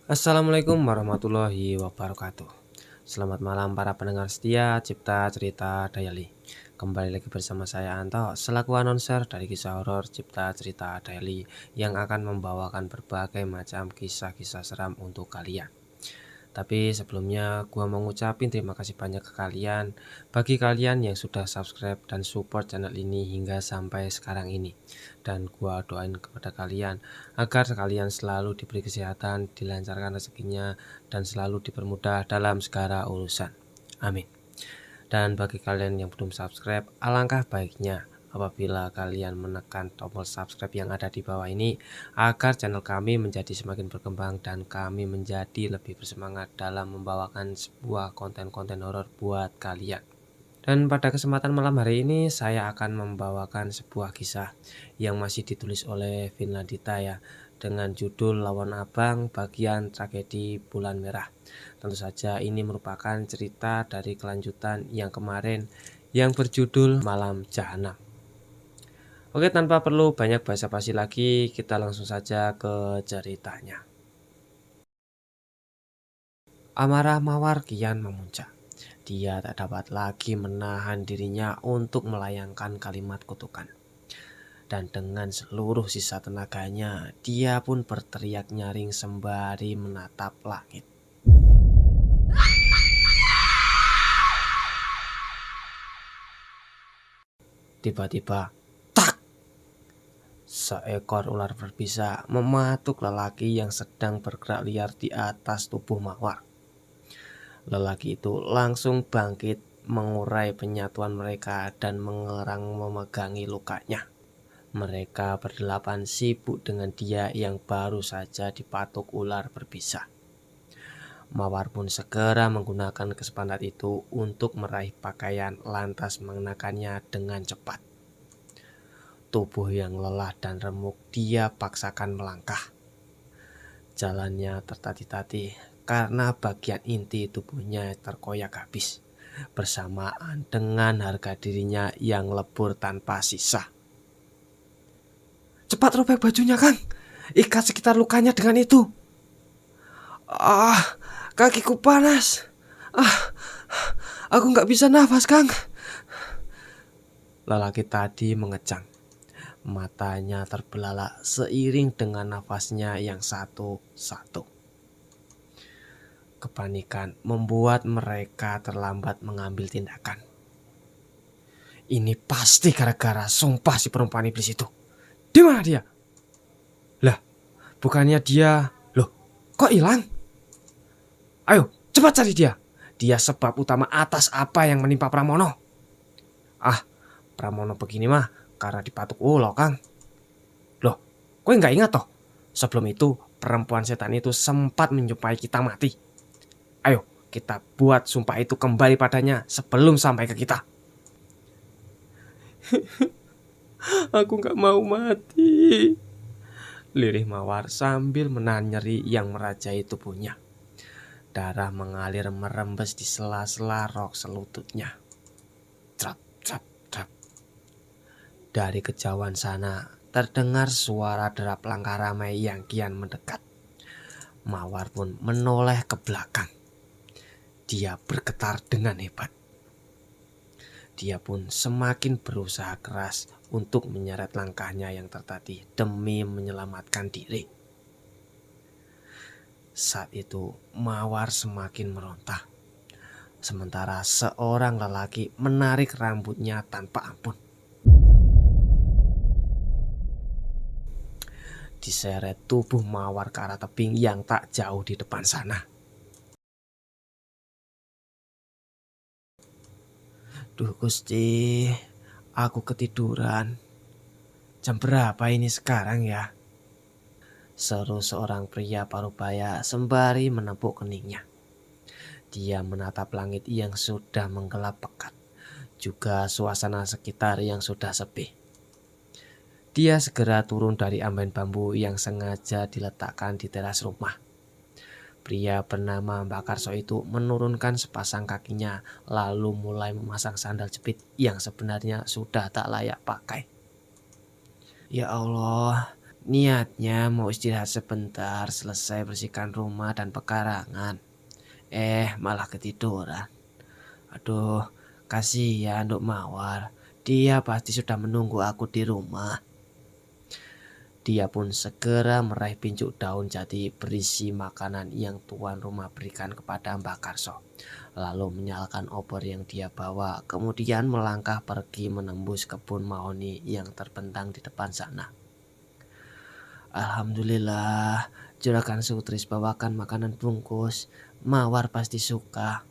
Assalamualaikum warahmatullahi wabarakatuh. Selamat malam para pendengar setia Cipta Cerita Daily. Kembali lagi bersama saya Anto selaku announcer dari kisah horor Cipta Cerita Daily yang akan membawakan berbagai macam kisah-kisah seram untuk kalian. Tapi sebelumnya gua mau ngucapin terima kasih banyak ke kalian bagi kalian yang sudah subscribe dan support channel ini hingga sampai sekarang ini. Dan gua doain kepada kalian agar kalian selalu diberi kesehatan, dilancarkan rezekinya dan selalu dipermudah dalam segala urusan. Amin. Dan bagi kalian yang belum subscribe, alangkah baiknya apabila kalian menekan tombol subscribe yang ada di bawah ini agar channel kami menjadi semakin berkembang dan kami menjadi lebih bersemangat dalam membawakan sebuah konten-konten horor buat kalian. Dan pada kesempatan malam hari ini saya akan membawakan sebuah kisah yang masih ditulis oleh Finlandita ya, dengan judul Lawan Abang bagian tragedi Bulan Merah. Tentu saja ini merupakan cerita dari kelanjutan yang kemarin yang berjudul Malam Jahanam. Oke, tanpa perlu banyak basa-basi lagi, kita langsung saja ke ceritanya. Amarah Mawar kian memuncak. Dia tak dapat lagi menahan dirinya untuk melayangkan kalimat kutukan. Dan dengan seluruh sisa tenaganya, dia pun berteriak nyaring sembari menatap langit. Tiba-tiba, tak! Seekor ular berbisa mematuk lelaki yang sedang bergerak liar di atas tubuh Mawar. Lelaki itu langsung bangkit, mengurai penyatuan mereka dan mengerang memegangi lukanya. Mereka berdelapan sibuk dengan dia yang baru saja dipatuk ular berbisa. Mawar pun segera menggunakan kesempatan itu untuk meraih pakaian lantas mengenakannya dengan cepat. Tubuh yang lelah dan remuk dia paksakan melangkah. Jalannya tertatih-tatih karena bagian inti tubuhnya terkoyak habis, bersamaan dengan harga dirinya yang lebur tanpa sisa. Cepat robek bajunya, Kang. Ikat sekitar lukanya dengan itu. Ah, kakiku panas. Aku nggak bisa nafas, Kang. Lelaki tadi mengejang. Matanya terbelalak seiring dengan nafasnya yang satu-satu. Kepanikan membuat mereka terlambat mengambil tindakan. Ini pasti gara-gara sumpah si perempuan iblis itu. Di mana dia? Lah, bukannya dia. Loh, kok hilang? Ayo, cepat cari dia. Dia sebab utama atas apa yang menimpa Pramono. Ah, Pramono begini mah karena dipatuk ulo, Kang. Loh, kok nggak ingat toh? Sebelum itu perempuan setan itu sempat menjumpai kita mati. Ayo, kita buat sumpah itu kembali padanya sebelum sampai ke kita. Aku nggak mau mati, lirih Mawar sambil menahan nyeri yang merajai tubuhnya. Darah mengalir merembes di sela-sela rok selututnya. Trap, trap, trap. Dari kejauhan sana terdengar suara derap langkah ramai yang kian mendekat. Mawar pun menoleh ke belakang. Dia bergetar dengan hebat. Dia pun semakin berusaha keras untuk menyeret langkahnya yang tertatih demi menyelamatkan diri. Saat itu Mawar semakin meronta, sementara seorang lelaki menarik rambutnya tanpa ampun. Diseret tubuh Mawar ke arah tebing yang tak jauh di depan sana. Duh Gusti, aku ketiduran. Jam berapa ini sekarang ya? Seru seorang pria parubaya sembari menepuk keningnya. Dia menatap langit yang sudah menggelap pekat, juga suasana sekitar yang sudah sepi. Dia segera turun dari amben bambu yang sengaja diletakkan di teras rumah. Pria bernama Mbak Karso itu menurunkan sepasang kakinya lalu mulai memasang sandal jepit yang sebenarnya sudah tak layak pakai. Ya Allah, Niatnya mau istirahat sebentar, selesai bersihkan rumah dan pekarangan. Malah ketiduran. Aduh, kasihan Nduk Mawar. Dia pasti sudah menunggu aku di rumah. Dia pun segera meraih pincuk daun jati berisi makanan yang tuan rumah berikan kepada Mbak Karso. Lalu menyalakan obor yang dia bawa, kemudian melangkah pergi menembus kebun mahoni yang terbentang di depan sana. Alhamdulillah, juragan Sutris bawakan makanan bungkus. Mawar pasti suka.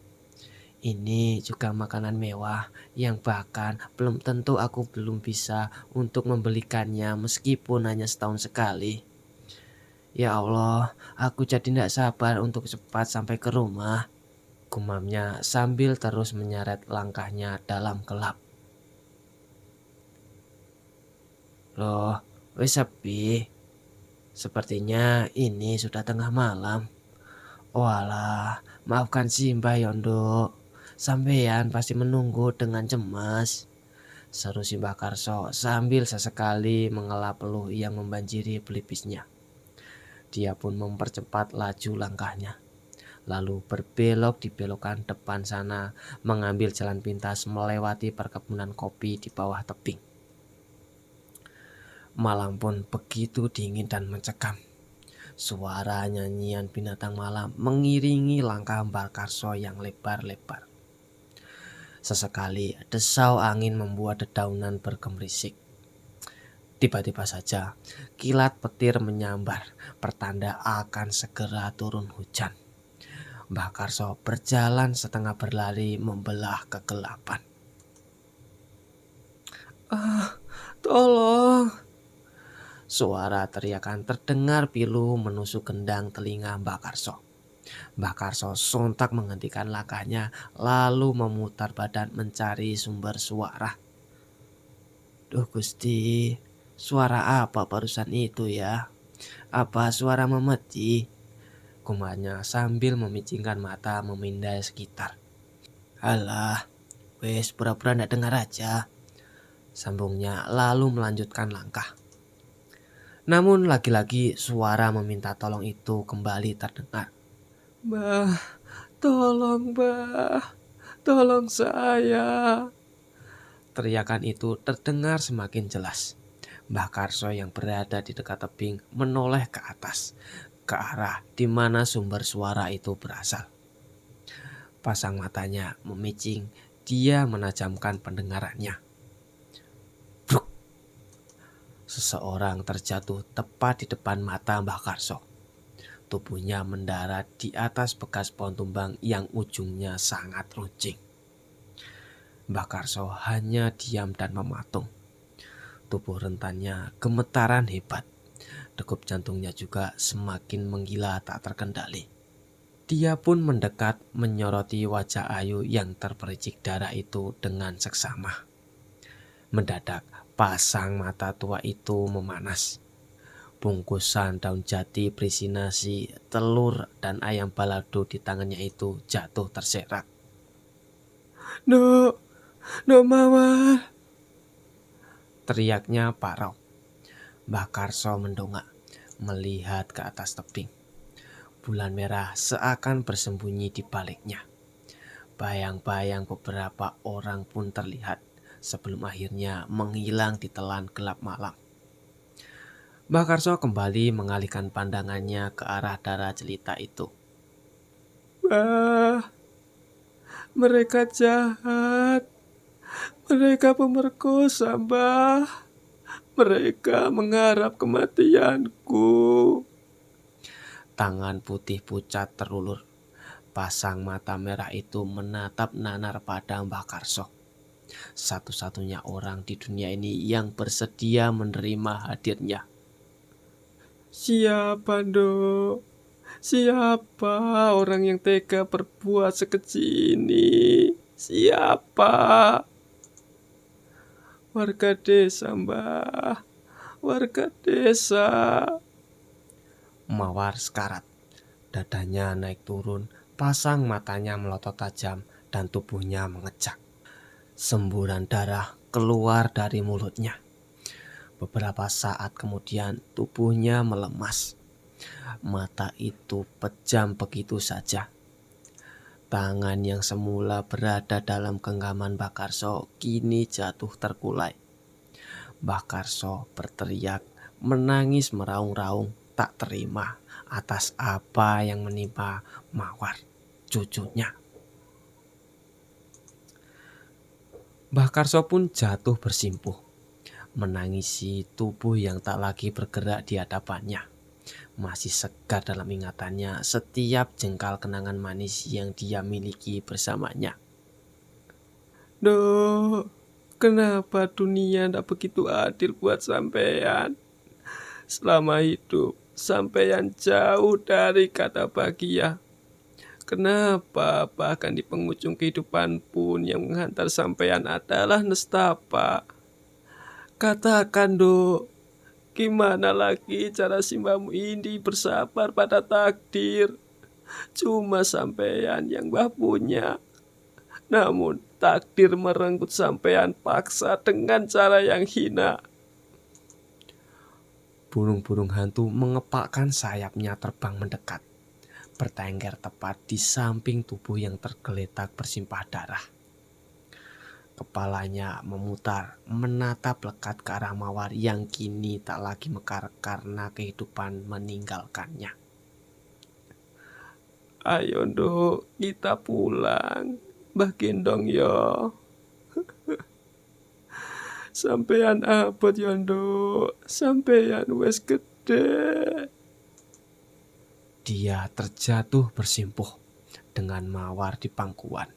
Ini juga makanan mewah yang bahkan belum tentu aku belum bisa untuk membelikannya meskipun hanya setahun sekali. Ya Allah, aku jadi tidak sabar untuk cepat sampai ke rumah, gumamnya sambil terus menyeret langkahnya dalam gelap. Loh, wes sepi. Sepertinya ini sudah tengah malam. Walah, maafkan Simbah Yondo. Sampean pasti menunggu dengan cemas. Seru Simbah Karso sambil sesekali menghela peluh yang membanjiri pelipisnya. Dia pun mempercepat laju langkahnya. Lalu berbelok di belokan depan sana, mengambil jalan pintas melewati perkebunan kopi di bawah tebing. Malam pun begitu dingin dan mencekam. Suara nyanyian binatang malam mengiringi langkah Mbak Karso yang lebar-lebar. Sesekali desau angin membuat dedaunan bergemerisik. Tiba-tiba saja kilat petir menyambar, pertanda akan segera turun hujan. Mbak Karso berjalan setengah berlari membelah kegelapan. Tolong! Suara teriakan terdengar pilu menusuk gendang telinga Mbak Karso. Mbak Karso sontak menghentikan langkahnya lalu memutar badan mencari sumber suara. Duh Gusti, suara apa barusan itu ya? Apa suara memeti? Gumanya sambil memicingkan mata memindai sekitar. Alah, wes pura-pura ndak dengar aja. Sambungnya lalu melanjutkan langkah. Namun lagi-lagi suara meminta tolong itu kembali terdengar. Mbah, tolong mbah, tolong saya. Teriakan itu terdengar semakin jelas. Mbah Karso yang berada di dekat tebing menoleh ke atas, ke arah di mana sumber suara itu berasal. Pasang matanya memicing, dia menajamkan pendengarannya. Seseorang terjatuh tepat di depan mata Mbah Karso. Tubuhnya mendarat di atas bekas pohon tumbang yang ujungnya sangat runcing. Mbah Karso hanya diam dan mematung. Tubuh rentannya gemetaran hebat. Degup jantungnya juga semakin menggila tak terkendali. Dia pun mendekat menyoroti wajah ayu yang terpercik darah itu dengan seksama. Mendadak pasang mata tua itu memanas. Bungkusan daun jati berisi nasi, telur, dan ayam balado di tangannya itu jatuh terserak. No mama, teriaknya parau. Mbah Karso mendongak, melihat ke atas tebing. Bulan merah seakan bersembunyi di baliknya. Bayang-bayang beberapa orang pun terlihat sebelum akhirnya menghilang di telan gelap malam. Mbah Karso kembali mengalihkan pandangannya ke arah darah jelita itu. Bah, mereka jahat. Mereka pemerkosa, Mbah. Mereka mengharap kematianku. Tangan putih pucat terulur. Pasang mata merah itu menatap nanar pada Mbah Karso. Satu-satunya orang di dunia ini yang bersedia menerima hadirnya. Siapa, Dok? Siapa orang yang tega berbuat sekecil ini? Siapa? Warga desa, Mbah. Warga desa. Mawar sekarat. Dadanya naik turun, pasang matanya melotot tajam dan tubuhnya mengecak. Semburan darah keluar dari mulutnya. Beberapa saat kemudian tubuhnya melemas. Mata itu pejam begitu saja. Tangan yang semula berada dalam genggaman Mbah Karso kini jatuh terkulai. Mbah Karso berteriak, menangis meraung-raung, tak terima atas apa yang menimpa Mawar, cucunya. Mbah Karso pun jatuh bersimpuh, menangisi tubuh yang tak lagi bergerak di hadapannya. Masih segar dalam ingatannya setiap jengkal kenangan manis yang dia miliki bersamanya. Duh, kenapa dunia tidak begitu adil buat sampean? Selama hidup, sampean jauh dari kata bahagia. Kenapa bahkan di penghujung kehidupan pun yang menghantar sampean adalah nestapa? Katakan, Dok, gimana lagi cara simbamu ini bersabar pada takdir? Cuma sampean yang Mbah punya. Namun takdir merenggut sampean paksa dengan cara yang hina. Burung-burung hantu mengepakkan sayapnya terbang mendekat, bertengger tepat di samping tubuh yang tergeletak bersimpah darah. Kepalanya memutar, menatap lekat ke arah Mawar yang kini tak lagi mekar karena kehidupan meninggalkannya. Ayo, Dok, kita pulang. Mbah gendong yo. Sampeyan abot yo, Dok. Sampeyan wis gede. Dia terjatuh bersimpuh dengan Mawar di pangkuan.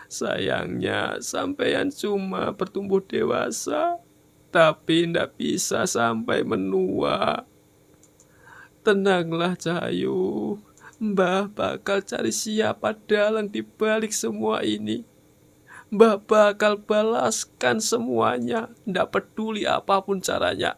Sayangnya sampeyan cuma bertumbuh dewasa, tapi ndak bisa sampai menua. Tenanglah Cahayu, Mbah bakal cari siapa dalang di balik semua ini. Mbah bakal balaskan semuanya, ndak peduli apapun caranya.